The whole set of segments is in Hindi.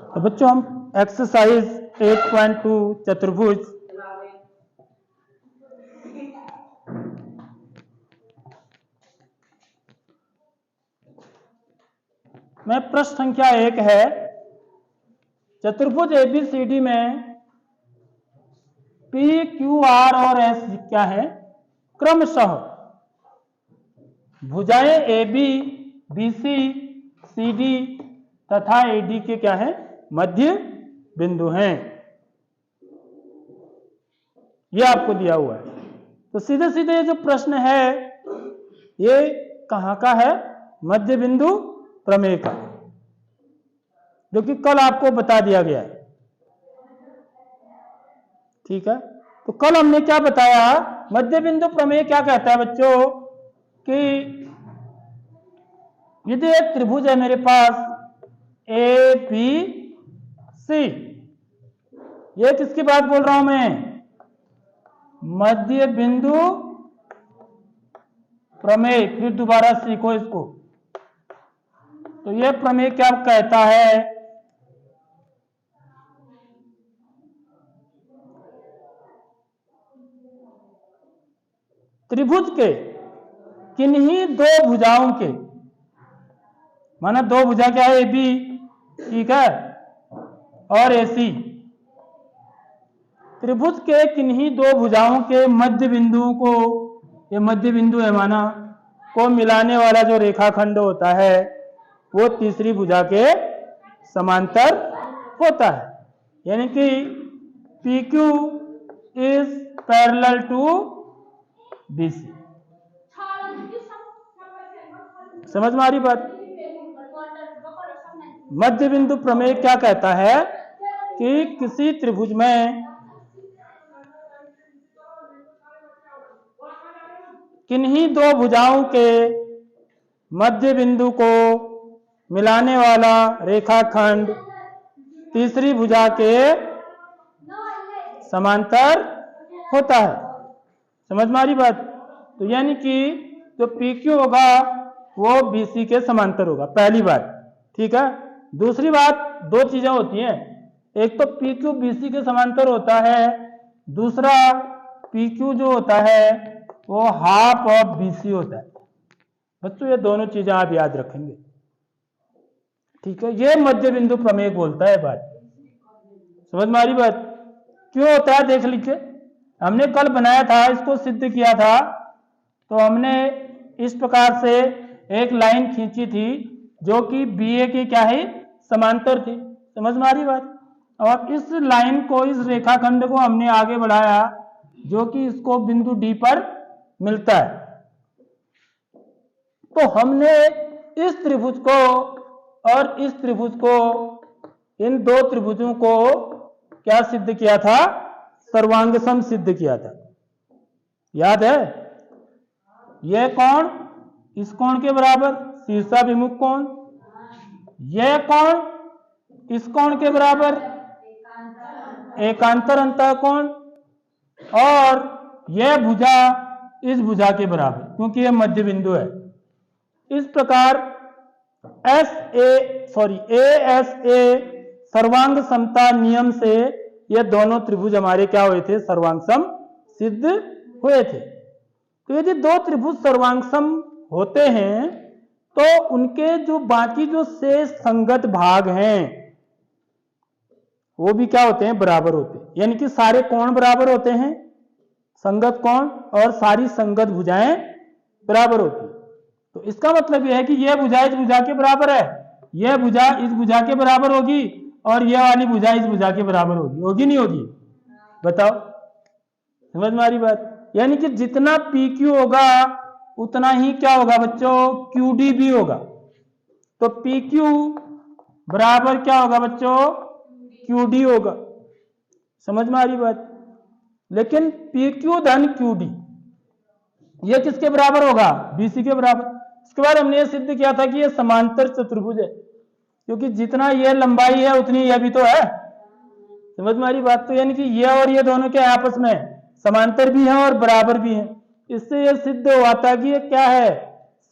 तो बच्चों हम एक्सरसाइज 8.2 चतुर्भुज में प्रश्न संख्या 1 है। चतुर्भुज ABCD में P, Q, R और S क्या है? क्रमशः भुजाएं AB, BC, CD तथा AD के क्या है? मध्य बिंदु हैं। यह आपको दिया हुआ है। तो सीधे सीधे ये जो प्रश्न है ये कहां का है? मध्य बिंदु प्रमेय का, जो कि कल आपको बता दिया गया है। ठीक है, तो कल हमने क्या बताया? मध्य बिंदु प्रमेय क्या कहता है बच्चों कि यदि एक त्रिभुज है मेरे पास ABC, ये किसकी बात बोल रहा हूं मैं? मध्य बिंदु प्रमेय। फिर दोबारा सीखो इसको। तो यह प्रमेय क्या कहता है? त्रिभुज के किन्हीं दो भुजाओं के, माना दो भुजा क्या है? AB, ठीक है, और AC। त्रिभुज के किन्हीं दो भुजाओं के मध्य बिंदुओं को, ये मध्य बिंदु है माना, को मिलाने वाला जो रेखाखंड होता है वो तीसरी भुजा के समांतर होता है। यानी कि PQ is parallel to BC। समझ में आ रही बात? मध्य बिंदु प्रमेय क्या कहता है कि किसी त्रिभुज में किन्हीं दो भुजाओं के मध्य बिंदु को मिलाने वाला रेखाखंड तीसरी भुजा के समांतर होता है। समझ में आ रही बात? तो यानी कि जो PQ होगा वो BC के समांतर होगा, पहली बात। ठीक है, दूसरी बात, दो चीजें होती हैं। एक तो PQ BC के समांतर होता है, दूसरा PQ जो होता है वो हाफ ऑफ BC होता है। बच्चों ये दोनों चीजें आप याद रखेंगे। ठीक है, ये मध्य बिंदु प्रमेय बोलता है बात। समझ में आ रही बात? क्यों होता है देख लीजिए। हमने कल बनाया था, इसको सिद्ध किया था। तो हमने इस प्रकार से एक लाइन खींची थी जो कि BA की क्या है? समांतर थी। समझ में आ रही बात? और इस लाइन को, इस रेखाखंड को हमने आगे बढ़ाया जो कि इसको बिंदु D पर मिलता है। तो हमने इस त्रिभुज को और इस त्रिभुज को, इन दो त्रिभुजों को क्या सिद्ध किया था? सर्वांग सम सिद्ध किया था। याद है? यह कोण इस कोण के बराबर, शीर्षाभिमुख कोण। यह कोण इस कोण के बराबर, एकांतर अंतः कोण। और यह भुजा इस भुजा के बराबर, क्योंकि यह मध्य बिंदु है। इस प्रकार ASA सर्वांग समता नियम से ये दोनों त्रिभुज हमारे क्या हुए थे? सर्वांग सम सिद्ध हुए थे। तो यदि दो त्रिभुज सर्वांग सम होते हैं तो उनके जो बाकी जो शेष संगत भाग हैं वो भी क्या होते हैं? बराबर होते हैं। यानी कि सारे कोण बराबर होते हैं, संगत कोण, और सारी संगत भुजाएं बराबर होती है। तो इसका मतलब यह है कि यह भुजा इस भुजा के बराबर है, यह भुजा इस भुजा के बराबर होगी, और यह वाली भुजा इस भुजा के बराबर होगी। होगी नहीं होगी? बताओ। समझ में आ रही बात? यानी कि जितना PQ होगा उतना ही क्या होगा बच्चों? QD भी होगा। तो PQ बराबर क्या होगा बच्चों? QD होगा। समझ में आ रही बात? लेकिन PQ धन QD ये किसके बराबर होगा? BC के बराबर। इसके बाद हमने ये सिद्ध किया था कि ये समांतर चतुर्भुज है, क्योंकि जितना ये लंबाई है उतनी यह भी तो है। समझ में आ रही बात? तो यानी कि ये और ये दोनों के आपस में समांतर भी हैं और बराबर भी हैं। इससे यह सिद्ध हुआ था कि ये क्या है?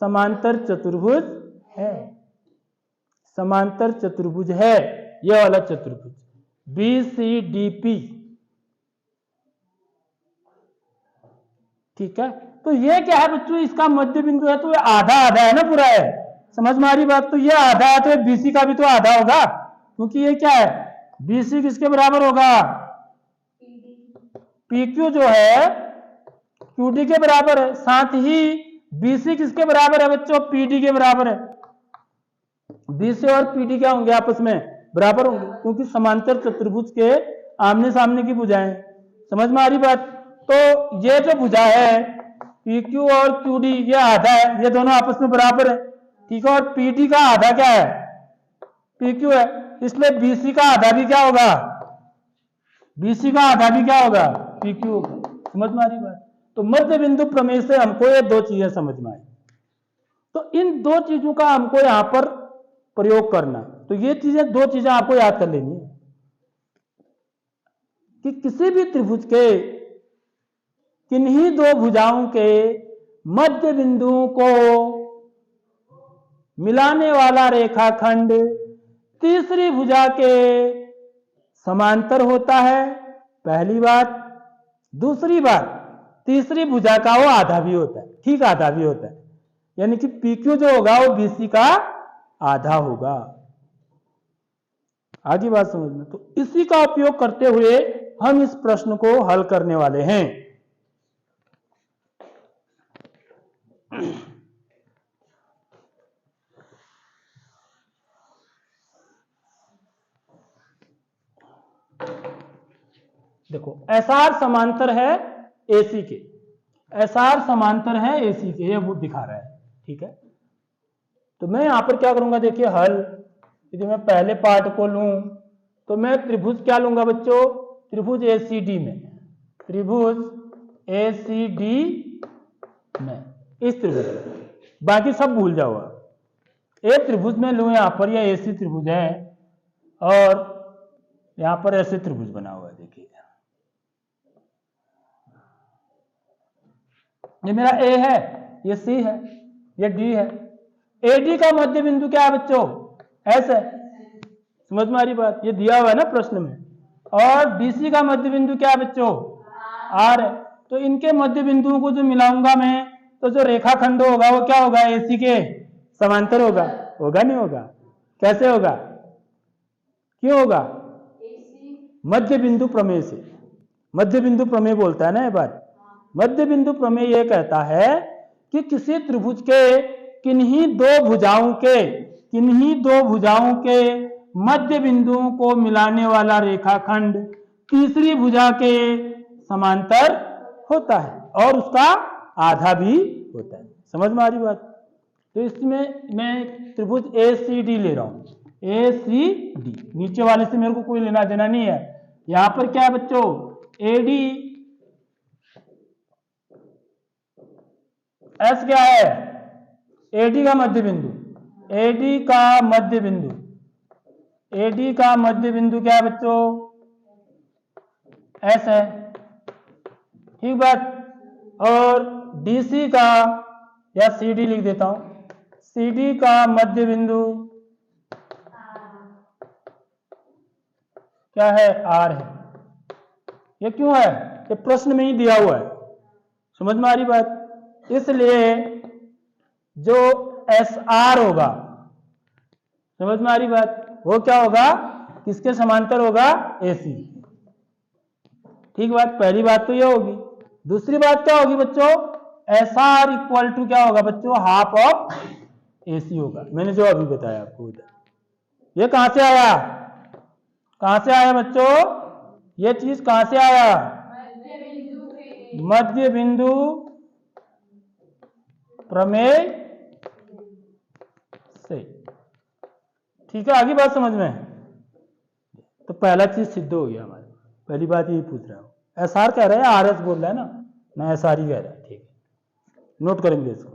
समांतर चतुर्भुज है। समांतर चतुर्भुज है। ये वाला चतुर्भुज BCDP। ठीक है, तो ये क्या है बच्चों, इसका मध्य बिंदु है तो ये आधा आधा है ना, पूरा है। समझ में आ रही बात? तो ये आधा है तो BC का भी तो आधा होगा, क्योंकि ये क्या है, BC किसके बराबर होगा, PQ जो है QD के बराबर है। साथ ही BC किसके बराबर है बच्चों, PD के बराबर है। BC और PD क्या होंगे, आपस में बराबर होंगे, क्योंकि समांतर चतुर्भुज के आमने सामने की भुजाएं। समझ में आ रही बात? तो ये जो भुजा है PQ और QD ये आधा है, ये दोनों आपस में बराबर है। ठीक है, और PD का आधा क्या है, PQ है, इसलिए BC का आधा भी क्या होगा, BC का आधा भी क्या होगा, PQ होगा। समझ में आ रही बात? तो मध्य बिंदु प्रमेय से हमको ये दो चीजें समझ में आई। तो इन दो चीजों का हमको यहां पर प्रयोग करना है। तो ये चीजें, दो चीजें आपको याद कर लेनी है कि किसी भी त्रिभुज के किन्हीं दो भुजाओं के मध्य बिंदुओं को मिलाने वाला रेखाखंड तीसरी भुजा के समांतर होता है, पहली बात। दूसरी बात, तीसरी भुजा का वो आधा भी होता है, ठीक आधा भी होता है, यानी कि PQ जो होगा वो BC का आधा होगा। आगे बात समझ में? तो इसी का उपयोग करते हुए हम इस प्रश्न को हल करने वाले हैं। देखो, SR समांतर है AC के, SR समांतर है AC के, ये वो दिखा रहा है। ठीक है, तो मैं यहां पर क्या करूंगा, देखिए हल, यदि मैं पहले पार्ट को लूं तो मैं त्रिभुज क्या लूंगा बच्चों, त्रिभुज ACD में, त्रिभुज ACD में, इस त्रिभुज में, बाकी सब भूल जाओ आप। एक त्रिभुज में लूं यहां पर, यह AC त्रिभुज है और यहां पर ऐसे त्रिभुज बना हुआ है। देखिए ये मेरा A है, ये C है, ये D है। AD का मध्य बिंदु क्या है बच्चों, S है। समझ में आ रही बात? ये दिया हुआ है ना प्रश्न में। और BC का मध्य बिंदु क्या है बच्चों, R है। तो इनके मध्य बिंदुओं को जो मिलाऊंगा मैं, तो जो रेखाखंड होगा वो क्या होगा, AC के समांतर होगा। होगा नहीं होगा? कैसे होगा, क्यों होगा, मध्य बिंदु प्रमेय से। मध्य बिंदु प्रमेय बोलता है ना ये बात। मध्य बिंदु प्रमेय यह कहता है कि किसी त्रिभुज के किन्हीं दो भुजाओं के मध्य बिंदुओं को मिलाने वाला रेखाखंड तीसरी भुजा के समांतर होता है और उसका आधा भी होता है। समझ में आ रही बात? तो इसमें मैं त्रिभुज ACD ले रहा हूं, ACD, नीचे वाले से मेरे को कोई लेना देना नहीं है। यहां पर क्या है बच्चों, AD, S क्या है, AD का मध्य बिंदु, AD का मध्य बिंदु, AD का मध्य बिंदु क्या है बच्चों, S है। ठीक बात। और DC का, या CD लिख देता हूं, CD का मध्य बिंदु क्या है, R है। ये क्यों है, ये प्रश्न में ही दिया हुआ है। समझ में आ रही बात? इसलिए जो SR होगा, समझ में आ रही बात, वो क्या होगा, किसके समांतर होगा, AC। ठीक बात, पहली बात तो ये होगी। दूसरी बात क्या होगी बच्चों, SR इक्वल टू क्या होगा बच्चों, हाफ ऑफ AC होगा। मैंने जो अभी बताया आपको उधर। ये कहां से आया, कहां से आया बच्चों, ये चीज कहां से आया, मध्य बिंदु प्रमेय से। ठीक है, आगे बात समझ में? तो पहला चीज सिद्ध हो गया हमारे, पहली बात यही पूछ रहा हूं। SR कह रहा है, RS बोल रहा है ना SR ही कह रहा है। ठीक है, नोट करेंगे इसको।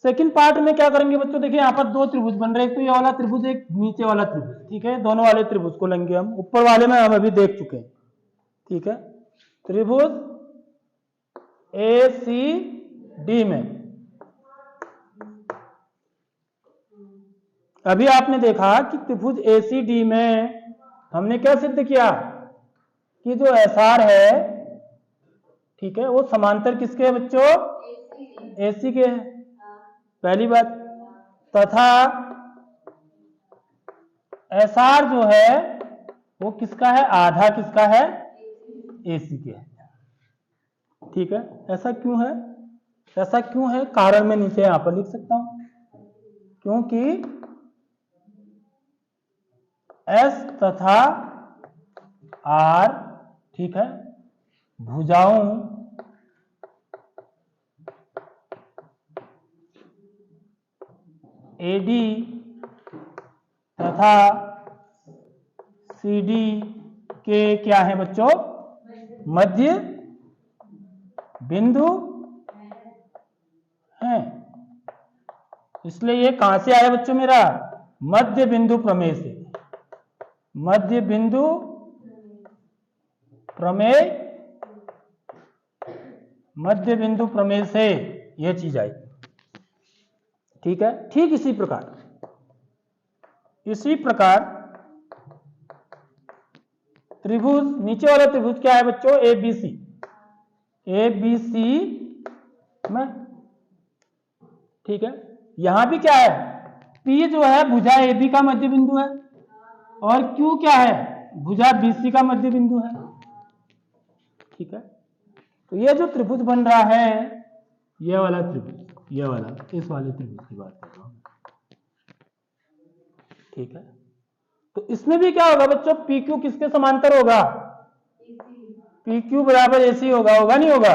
सेकंड पार्ट में क्या करेंगे बच्चों, देखिए यहां पर दो त्रिभुज बन रहे हैं, एक तो ये वाला त्रिभुज, एक नीचे वाला त्रिभुज। ठीक है, दोनों वाले त्रिभुज को लेंगे हम। ऊपर वाले में हम अभी देख चुके हैं। ठीक है, त्रिभुज ए सी डी में। अभी आपने देखा कि त्रिभुज ए सी डी में हमने क्या सिद्ध किया कि जो एस आर है, ठीक है, वो समांतर किसके है बच्चों? ए सी के है, पहली बात। तथा एस आर जो है वो किसका है? आधा किसका है? ए सी के है, ठीक है। ऐसा क्यों है? ऐसा क्यों है? कारण मैं नीचे यहां पर लिख सकता हूं, क्योंकि एस तथा आर, ठीक है, भुजाओं एडी तथा सीडी के क्या है बच्चों? मध्य बिंदु है। इसलिए ये कहां से आया बच्चों मेरा? मध्य बिंदु प्रमेय से। मध्य बिंदु प्रमेय, मध्य बिंदु प्रमेय से यह चीज आई, ठीक है। ठीक इसी प्रकार त्रिभुज, नीचे वाला त्रिभुज क्या है बच्चों? A B C. A B C में, ठीक है, यहां भी क्या है? P जो है भुजा ए बी का मध्य बिंदु है, और Q क्या है? भुजा बी सी का मध्य बिंदु है, ठीक है। तो ये जो त्रिभुज बन रहा है, ये वाला त्रिभुज, ये वाला, इस वाले त्रिभुज की बात कर रहा हूं, ठीक है। तो इसमें भी क्या होगा बच्चों? पी क्यू किसके समांतर होगा? पी क्यू बराबर ए सी होगा, होगा नहीं होगा?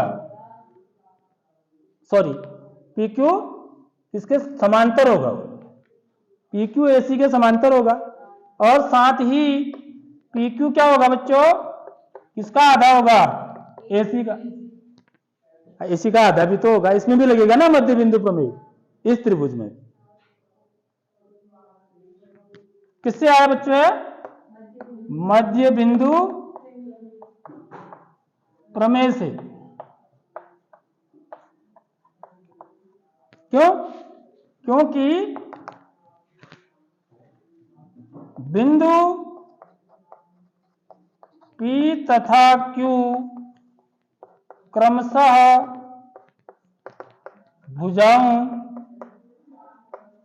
सॉरी, पी क्यू किसके समांतर होगा? पी क्यू ए सी के समांतर होगा। और साथ ही पी क्यू क्या होगा बच्चों? किसका आधा होगा? ए सी का। ए सी का आधा भी तो होगा, इसमें भी लगेगा ना मध्य बिंदु प्रमेय, इस त्रिभुज में। किससे आया बच्चों? मध्य बिंदु प्रमेय से। क्यों? क्योंकि बिंदु P तथा Q क्रमशः भुजाओं,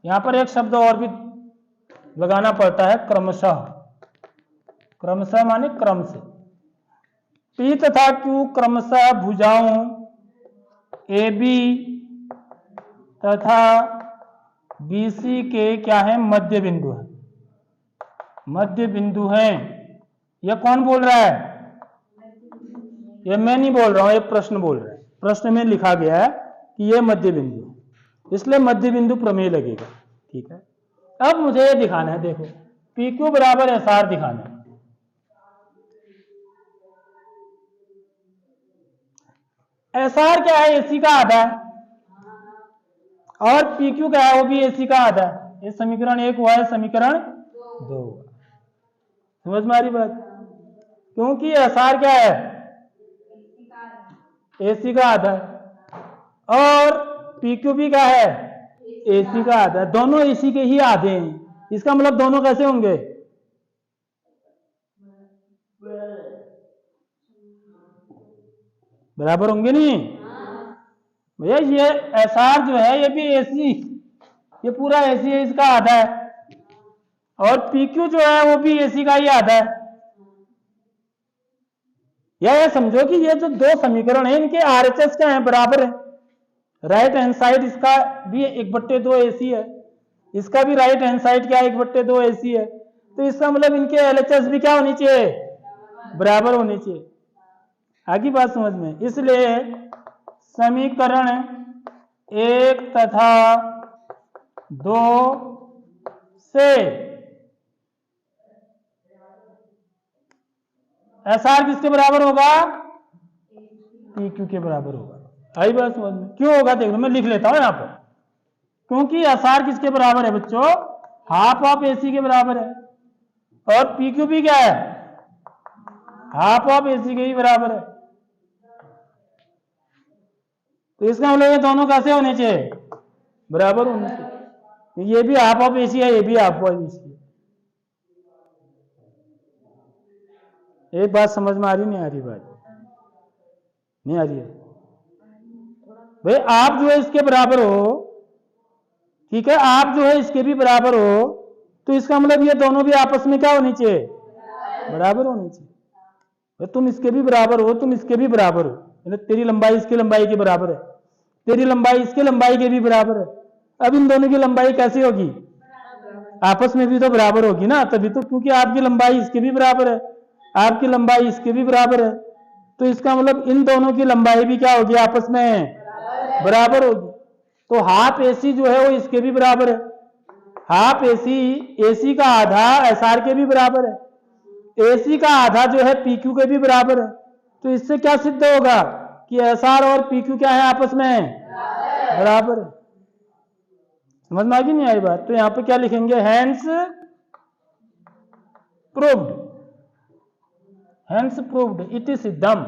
यहां पर एक शब्द और भी लगाना पड़ता है, क्रमशः। क्रमशः माने क्रम से। P तथा Q क्रमशः भुजाओं ए बी तथा बी सी के क्या है? मध्य बिंदु है, मध्य बिंदु हैं। यह कौन बोल रहा है? यह मैं नहीं बोल रहा हूं, एक प्रश्न बोल रहा है। प्रश्न में लिखा गया है कि यह मध्य बिंदु है, इसलिए मध्य बिंदु प्रमेय लगेगा, ठीक है। अब मुझे यह दिखाना है, देखो, पी क्यू बराबर एस आर दिखाना है। एस आर क्या है? एसी का आधा है, और पी क्यू क्या है? वो भी एसी का आधा है। ये समीकरण 1 हुआ है, समीकरण 2 हुआ। समझ में आ रही बात? क्योंकि एस आर क्या है? एसी का आधा है, और पी क्यू भी क्या है? एसी का आधा है। दोनों एसी के ही आधे हैं, इसका मतलब दोनों कैसे होंगे? बराबर होंगे नहीं भैया? ये एस आर जो है ये भी एसी, ये पूरा एसी है, इसका आधा है, और पी क्यू जो है वो भी एसी का ही आधा है। यह समझो कि ये जो दो समीकरण है, इनके आरएचएस क्या है? बराबर है। राइट हैंड साइड इसका भी 1/2 एसी है, इसका भी राइट हैंड साइड क्या है? 1/2 एसी है। तो इसका मतलब इनके एलएचएस भी क्या होनी चाहिए? बराबर होनी चाहिए। आगे बात समझ में? इसलिए समीकरण 1 तथा 2 से एस आर किसके बराबर होगा? पी क्यू के बराबर होगा। आई बात समझ में? क्यों होगा देखो, मैं लिख लेता हूं यहां पर। क्योंकि एस आर किसके बराबर है बच्चों? हाफ ऑफ एसी के बराबर है, और पी क्यू भी क्या है? हाफ ऑफ एसी के ही बराबर है। तो इसका मतलब ये दोनों कैसे होने चाहिए, बराबर होने चाहिए। ये भी हाफ ऑफ AC है, ये भी हाफ ऑफ AC है। एक बात समझ में आ रही नहीं आ रही, बात नहीं आ रही है भाई। आप जो है इसके बराबर हो, ठीक है, आप जो है इसके भी बराबर हो, तो इसका मतलब ये दोनों भी आपस में क्या होनी चाहिए, बराबर होनी चाहिए। तुम इसके भी बराबर हो, तुम इसके भी बराबर हो, मतलब तेरी लंबाई इसकी लंबाई के बराबर है, तेरी लंबाई इसकी लंबाई के भी बराबर है। अब इन दोनों की लंबाई कैसी होगी, आपस में भी तो बराबर होगी ना, तभी तो, क्योंकि आपकी लंबाई इसके भी बराबर है, आपकी लंबाई इसके भी बराबर है, तो इसका मतलब इन दोनों की लंबाई भी क्या होगी, आपस में बराबर होगी। तो हाफ AC जो है वो इसके भी बराबर है, हाफ AC का आधा SR के भी बराबर है, AC का आधा जो है PQ के भी बराबर है। तो इससे क्या सिद्ध होगा कि SR और PQ क्या है, आपस में बराबर है। समझ में आ गई नहीं आई बात। तो यहां पे क्या लिखेंगे, हैंस प्रूव्ड, हैंस प्रूव्ड इति सिद्धम।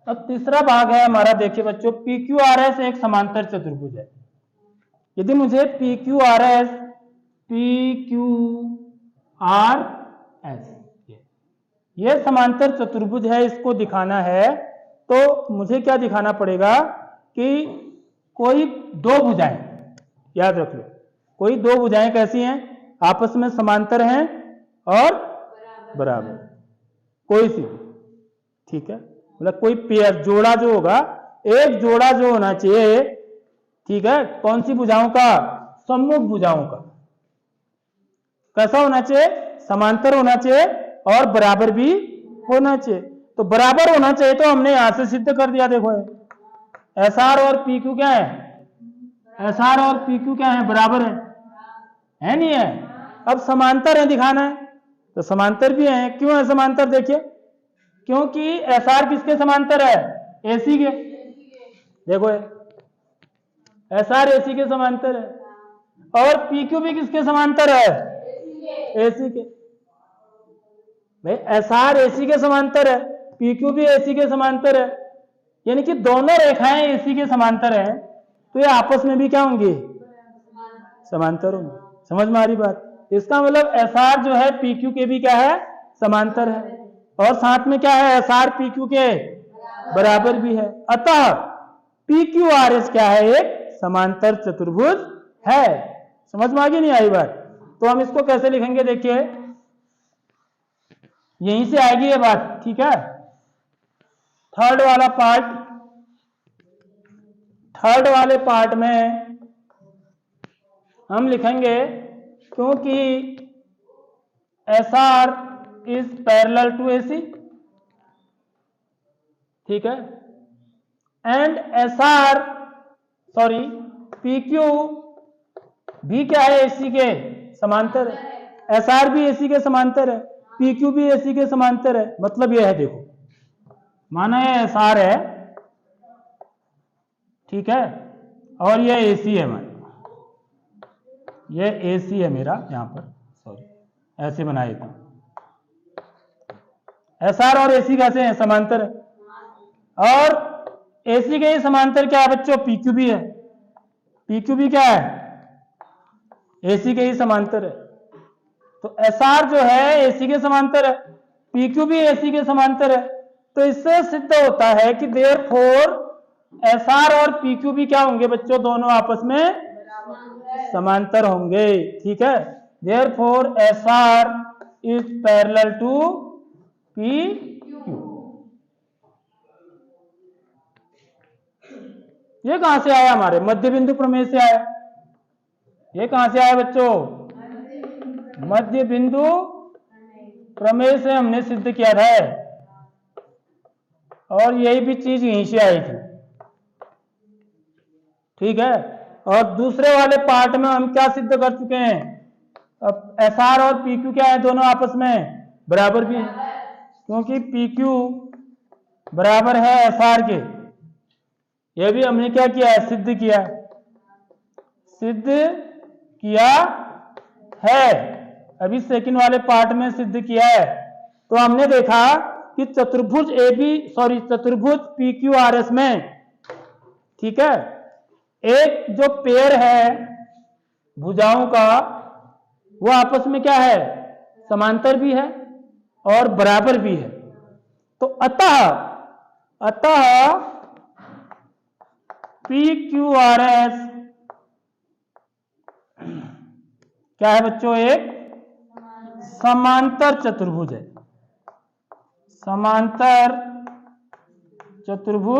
अब तीसरा भाग है हमारा, देखिए बच्चों, PQRS एक समांतर चतुर्भुज है। यदि मुझे PQRS ये समांतर चतुर्भुज है, इसको दिखाना है, तो मुझे क्या दिखाना पड़ेगा कि कोई दो भुजाएं, याद रख लो, कोई दो भुजाएं कैसी हैं, आपस में समांतर हैं और बराबर, कोई सी भी, ठीक है, मतलब कोई पेयर, जोड़ा जो होगा, एक जोड़ा जो होना चाहिए, ठीक है, कौन सी भुजाओं का, सम्मुख भुजाओं का। कैसा होना चाहिए, समांतर होना चाहिए और बराबर भी होना चाहिए। तो बराबर होना चाहिए तो हमने यहां से सिद्ध कर दिया, देखो SR और PQ क्या है, SR और PQ क्या है, बराबर है नहीं है। अब समांतर है दिखाना है, तो समांतर भी है। क्यों है समांतर, देखिए, क्योंकि SR किसके समांतर है, AC के, देखो SR AC के समांतर है, और PQ भी किसके समांतर है, AC के। भाई SR AC के समांतर है, PQ भी AC के समांतर है, यानी कि दोनों रेखाएं AC के समांतर हैं, तो ये आपस में भी क्या होंगे, समांतर होंगे। समझ में आ रही बात। इसका मतलब SR जो है PQ के भी क्या है, समांतर है, और साथ में क्या है, SR PQ के बराबर भी है। अतः PQRS क्या है, एक समांतर चतुर्भुज है। समझ में आ गई नहीं आई बात। तो हम इसको कैसे लिखेंगे, देखिए यहीं से आएगी ये बात, ठीक है। थर्ड वाले पार्ट में हम लिखेंगे, क्योंकि SR is parallel to AC, ठीक है, एंड PQ भी क्या है, AC के समांतर है। SR भी AC के समांतर है, PQ भी AC के समांतर है। मतलब यह है, देखो, माना ये SR है, ठीक है, और ये AC है हमारा, ये AC है मेरा, यहां पर सॉरी ऐसे बनाया था। SR और AC कैसे हैं, समांतर है, और AC के ही समांतर क्या है बच्चों, PQ भी है। PQ भी क्या है, AC के ही समांतर है। तो SR जो है AC के समांतर है, PQ भी AC के समांतर है। तो इससे सिद्ध होता है कि देयरफॉर SR और PQ भी क्या होंगे बच्चों, दोनों आपस में समांतर होंगे, ठीक है। Therefore SR is parallel to PQ। ये कहां से आया, हमारे मध्य बिंदु प्रमेय से आया। ये कहां से आया बच्चों, मध्य बिंदु प्रमेय से हमने सिद्ध किया था, और यही भी चीज यहीं से आई थी, ठीक है। और दूसरे वाले पार्ट में हम क्या सिद्ध कर चुके हैं, अब SR और PQ क्या है, दोनों आपस में बराबर भी है, क्योंकि PQ बराबर है SR के। यह भी हमने क्या किया है, सिद्ध किया है। सिद्ध किया है, अभी सेकंड वाले पार्ट में सिद्ध किया है। तो हमने देखा कि चतुर्भुज चतुर्भुज PQRS में, ठीक है, एक जो पेयर है भुजाओं का वो आपस में क्या है, समांतर भी है और बराबर भी है। तो अतः PQRS क्या है बच्चों, एक समांतर चतुर्भुज है, समांतर चतुर्भुज